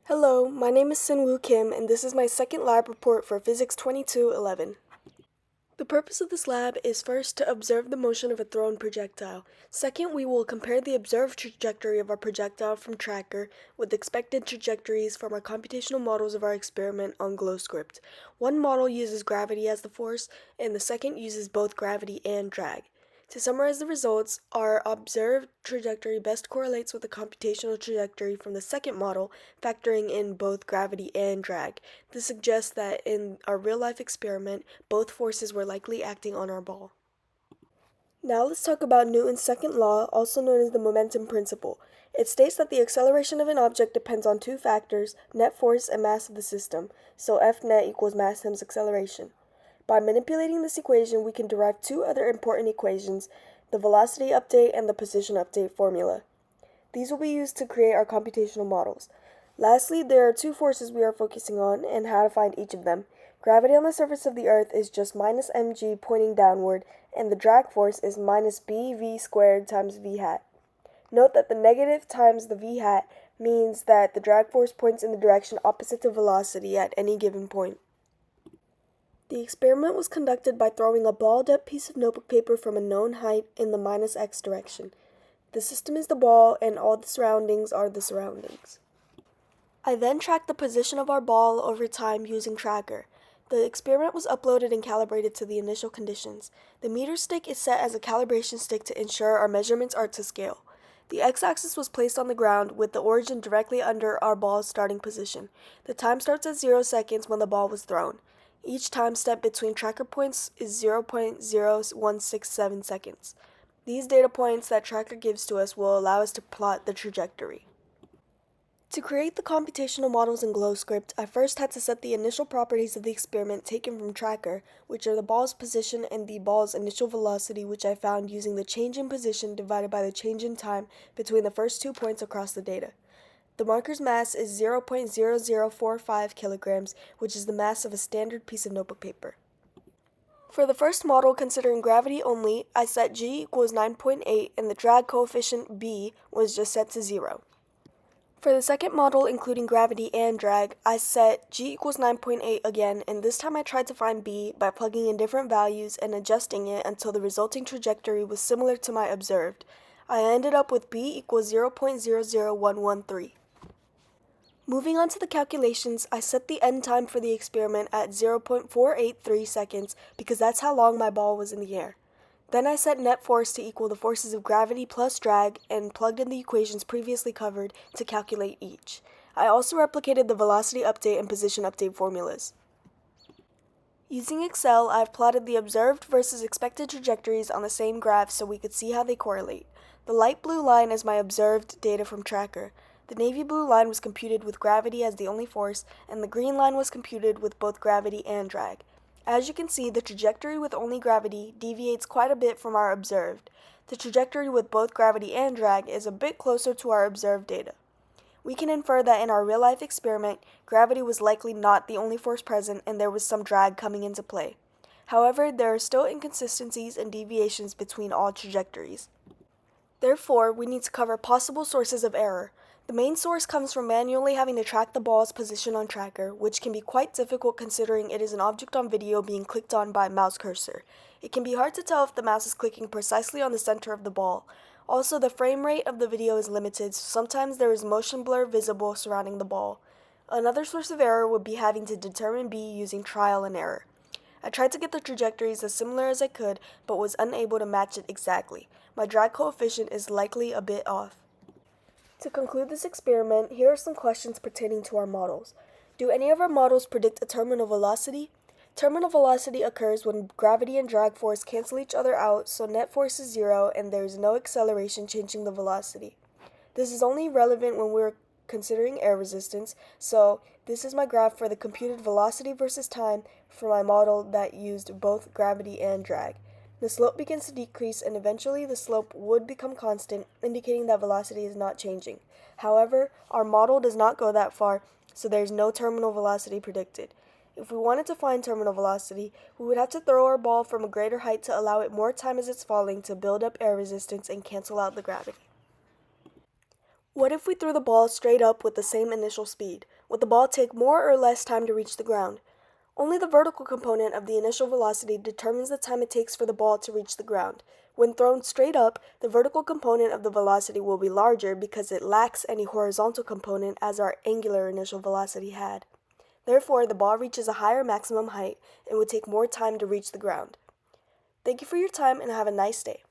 Hello, my name is Sinwoo Kim, and this is my second lab report for Physics 2211. The purpose of this lab is first to observe the motion of a thrown projectile. Second, we will compare the observed trajectory of our projectile from tracker with expected trajectories from our computational models of our experiment on GlowScript. One model uses gravity as the force, and the second uses both gravity and drag. To summarize the results, our observed trajectory best correlates with the computational trajectory from the second model, factoring in both gravity and drag. This suggests that in our real-life experiment, both forces were likely acting on our ball. Now let's talk about Newton's second law, also known as the momentum principle. It states that the acceleration of an object depends on two factors, net force and mass of the system, so F net equals mass times acceleration. By manipulating this equation, we can derive two other important equations, the velocity update and the position update formula. These will be used to create our computational models. Lastly, there are two forces we are focusing on and how to find each of them. Gravity on the surface of the Earth is just minus mg pointing downward, and the drag force is minus bv squared times v hat. Note that the negative times the v hat means that the drag force points in the direction opposite to velocity at any given point. The experiment was conducted by throwing a balled-up piece of notebook paper from a known height in the minus x direction. The system is the ball, and all the surroundings are the surroundings. I then tracked the position of our ball over time using Tracker. The experiment was uploaded and calibrated to the initial conditions. The meter stick is set as a calibration stick to ensure our measurements are to scale. The x-axis was placed on the ground with the origin directly under our ball's starting position. The time starts at 0 seconds when the ball was thrown. Each time step between tracker points is 0.0167 seconds. These data points that Tracker gives to us will allow us to plot the trajectory. To create the computational models in GlowScript, I first had to set the initial properties of the experiment taken from Tracker, which are the ball's position and the ball's initial velocity, which I found using the change in position divided by the change in time between the first 2 points across the data. The marker's mass is 0.0045 kilograms, which is the mass of a standard piece of notebook paper. For the first model, considering gravity only, I set g equals 9.8 and the drag coefficient b was just set to 0. For the second model, including gravity and drag, I set g equals 9.8 again, and this time I tried to find b by plugging in different values and adjusting it until the resulting trajectory was similar to my observed. I ended up with b equals 0.00113. Moving on to the calculations, I set the end time for the experiment at 0.483 seconds because that's how long my ball was in the air. Then I set net force to equal the forces of gravity plus drag and plugged in the equations previously covered to calculate each. I also replicated the velocity update and position update formulas. Using Excel, I've plotted the observed versus expected trajectories on the same graph so we could see how they correlate. The light blue line is my observed data from Tracker. The navy blue line was computed with gravity as the only force, and the green line was computed with both gravity and drag. As you can see, the trajectory with only gravity deviates quite a bit from our observed. The trajectory with both gravity and drag is a bit closer to our observed data. We can infer that in our real-life experiment, gravity was likely not the only force present and there was some drag coming into play. However, there are still inconsistencies and deviations between all trajectories. Therefore, we need to cover possible sources of error. The main source comes from manually having to track the ball's position on Tracker, which can be quite difficult considering it is an object on video being clicked on by a mouse cursor. It can be hard to tell if the mouse is clicking precisely on the center of the ball. Also, the frame rate of the video is limited, so sometimes there is motion blur visible surrounding the ball. Another source of error would be having to determine B using trial and error. I tried to get the trajectories as similar as I could, but was unable to match it exactly. My drag coefficient is likely a bit off. To conclude this experiment, here are some questions pertaining to our models. Do any of our models predict a terminal velocity? Terminal velocity occurs when gravity and drag force cancel each other out, so net force is 0 and there is no acceleration changing the velocity. This is only relevant when we're considering air resistance, so this is my graph for the computed velocity versus time for my model that used both gravity and drag. The slope begins to decrease and eventually the slope would become constant, indicating that velocity is not changing. However, our model does not go that far, so there is no terminal velocity predicted. If we wanted to find terminal velocity, we would have to throw our ball from a greater height to allow it more time as it's falling to build up air resistance and cancel out the gravity. What if we threw the ball straight up with the same initial speed? Would the ball take more or less time to reach the ground? Only the vertical component of the initial velocity determines the time it takes for the ball to reach the ground. When thrown straight up, the vertical component of the velocity will be larger because it lacks any horizontal component as our angular initial velocity had. Therefore, the ball reaches a higher maximum height and would take more time to reach the ground. Thank you for your time and have a nice day.